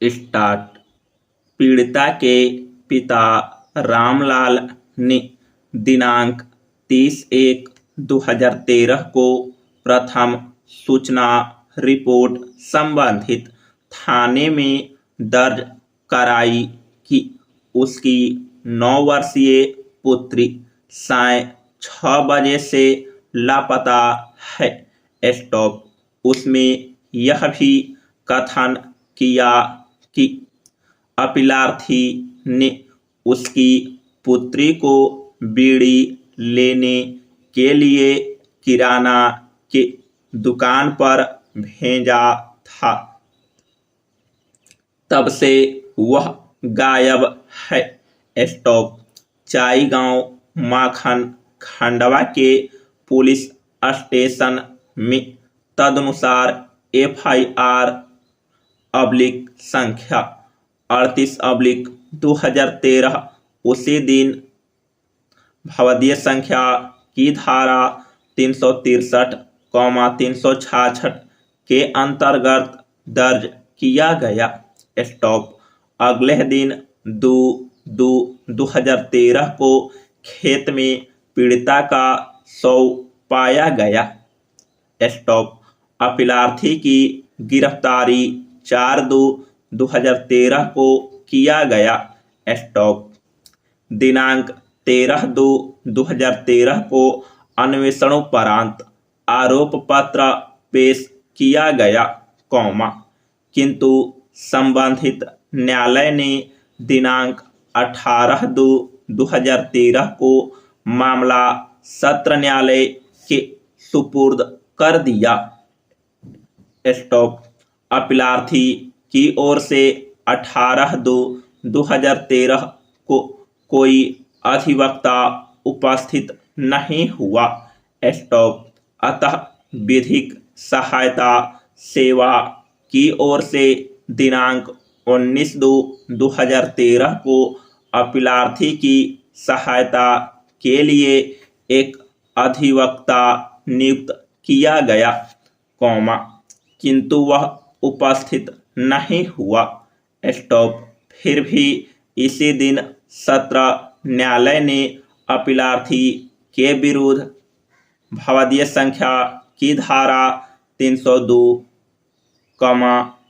Start. पीड़िता के पिता रामलाल ने दिनांक 30/1/2013 को प्रथम सूचना रिपोर्ट संबंधित थाने में दर्ज कराई कि उसकी 9 वर्षीय पुत्री साय 6 बजे से लापता है। स्टॉप। उसमें यह भी कथन किया कि अपीलार्थी ने उसकी पुत्री को बीड़ी लेने के लिए किराना के दुकान पर भेजा था। तब से वह गायब है। स्टॉप। चाईगांव माखन खंडवा के पुलिस स्टेशन में तदनुसार FIR संख्या 38/2013 उसी दिन भवदीय संख्या की धारा 363, 366 के अंतर्गत दर्ज किया गया। स्टॉप। अगले दिन 2/2/2013 को खेत में पीड़िता का शव पाया गया। स्टॉप। अपीलार्थी की गिरफ्तारी 4/2/2013 को किया गया। स्टॉप। दिनांक 13/2/2013 को अन्वेषणोपरांत आरोप पत्र पेश किया गया, किंतु संबंधित न्यायालय ने दिनांक 18/2/2013 को मामला सत्र न्यायालय के सुपुर्द कर दिया। स्टॉप। अपीलार्थी की ओर से 18/2/2013 को कोई अधिवक्ता उपस्थित नहीं हुआ। स्टॉप। अतः विधिक सहायता सेवा की ओर से दिनांक 19/2/2013 को अपीलार्थी की सहायता के लिए एक अधिवक्ता नियुक्त किया गया, किंतु वह उपस्थित नहीं हुआ। स्टॉप। फिर भी इसी दिन सत्र न्यायालय ने अपीलार्थी के विरुद्ध भवदीय संख्या की धारा 302,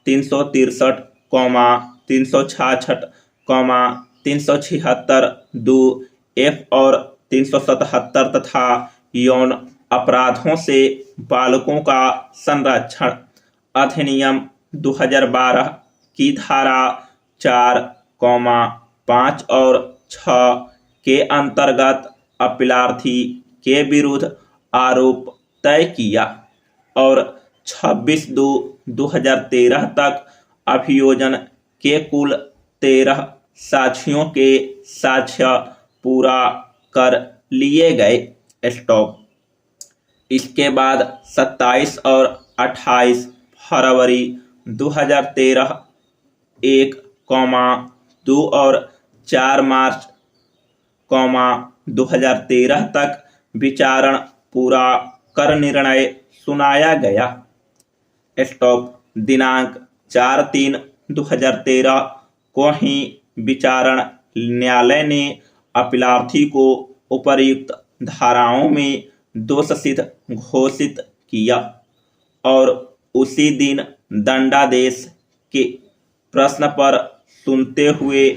363, 366, 376 2F और 377 तथा यौन अपराधों से बालकों का संरक्षण अधिनियम 2012 की धारा 4, 5 और 6 के अंतर्गत अपीलार्थी के विरुद्ध आरोप तय किया और 26/2/2013 तक अभियोजन के कुल 13 साक्षियों के साक्ष्य पूरा कर लिए गए। स्टॉप। इसके बाद 27 और 28 फरवरी 2013, 1, 2 और 4 मार्च 2013 तक विचारण पूरा कर निर्णय सुनाया गया। स्टॉप। दिनांक 4/3/2013 को ही विचारण न्यायालय ने अपीलार्थी को उपर्युक्त धाराओं में दोषसिद्ध घोषित किया और उसी दिन दंडादेश के प्रश्न पर सुनते हुए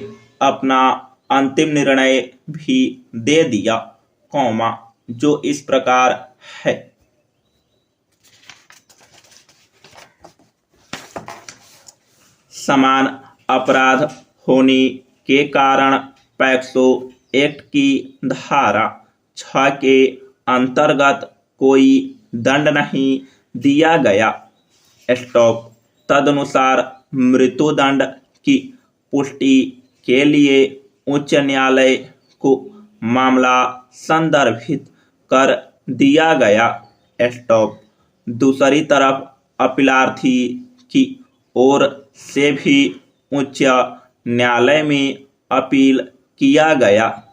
अपना अंतिम निर्णय भी दे दिया, जो इस प्रकार है। समान अपराध होने के कारण पैक्सो एक्ट की धारा 6 के अंतर्गत कोई दंड नहीं दिया गया। स्टॉप। तदनुसार मृत्युदंड की पुष्टि के लिए उच्च न्यायालय को मामला संदर्भित कर दिया गया। स्टॉप। दूसरी तरफ अपीलार्थी की ओर से भी उच्च न्यायालय में अपील किया गया।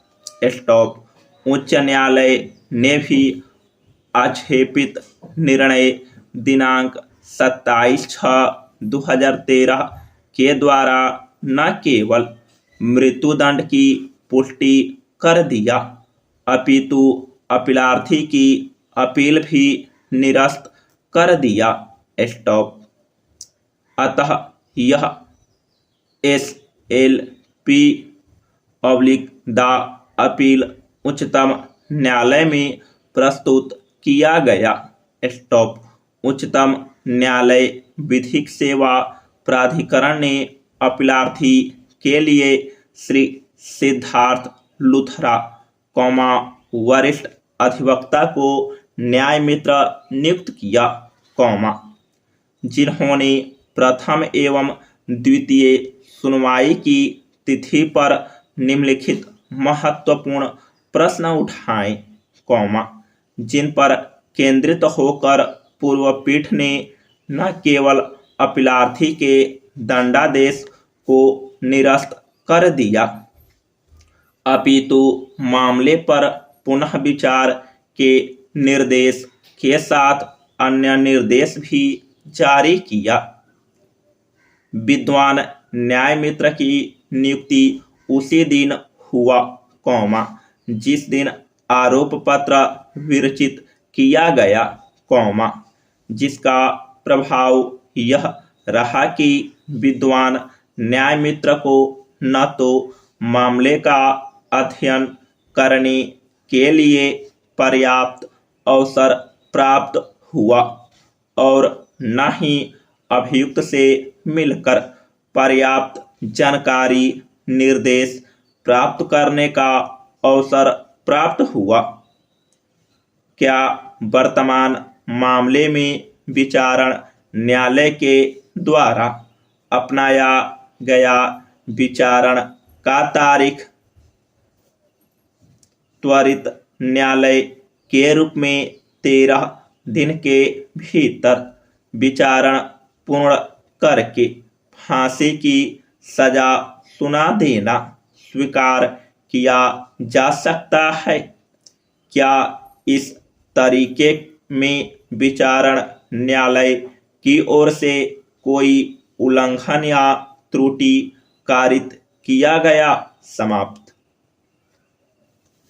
स्टॉप। उच्च न्यायालय ने भी आक्षेपित निर्णय दिनांक 27/6/2013 के द्वारा न केवल मृत्युदंड की पुष्टि कर दिया अपितु अपीलार्थी की अपील भी निरस्त कर दिया। स्टॉप। अतः यह SLP / द अपील उच्चतम न्यायालय में प्रस्तुत किया गया। स्टॉप। उच्चतम न्यायालय विधिक सेवा प्राधिकरण ने अपीलार्थी के लिए श्री सिद्धार्थ लूथरा वरिष्ठ अधिवक्ता को न्याय मित्र नियुक्त किया, जिन्होंने प्रथम एवं द्वितीय सुनवाई की तिथि पर निम्नलिखित महत्वपूर्ण प्रश्न उठाए, जिन पर केंद्रित होकर पूर्व पीठ ने न केवल अपीलार्थी के दंडादेश को निरस्त कर दिया अपितु मामले पर पुनः विचार के निर्देश के साथ अन्य निर्देश भी जारी किया। विद्वान न्याय मित्र की नियुक्ति उसी दिन हुआ, जिस दिन आरोप पत्र विरचित किया गया, जिसका प्रभाव यह रहा कि विद्वान न्याय मित्र को न तो मामले का अध्ययन करने के लिए पर्याप्त अवसर प्राप्त हुआ और न ही अभियुक्त से मिलकर पर्याप्त जानकारी निर्देश प्राप्त करने का अवसर प्राप्त हुआ। क्या वर्तमान मामले में विचारण न्यायालय के द्वारा अपनाया गया विचारण का तारीख त्वरित न्यायालय के रूप में 13 दिन के भीतर विचारण पूर्ण करके फांसी की सजा सुना देना स्वीकार किया जा सकता है? क्या इस तरीके में विचारण न्यायालय की ओर से कोई उल्लंघन या त्रुटि कारित किया गया? समाप्त।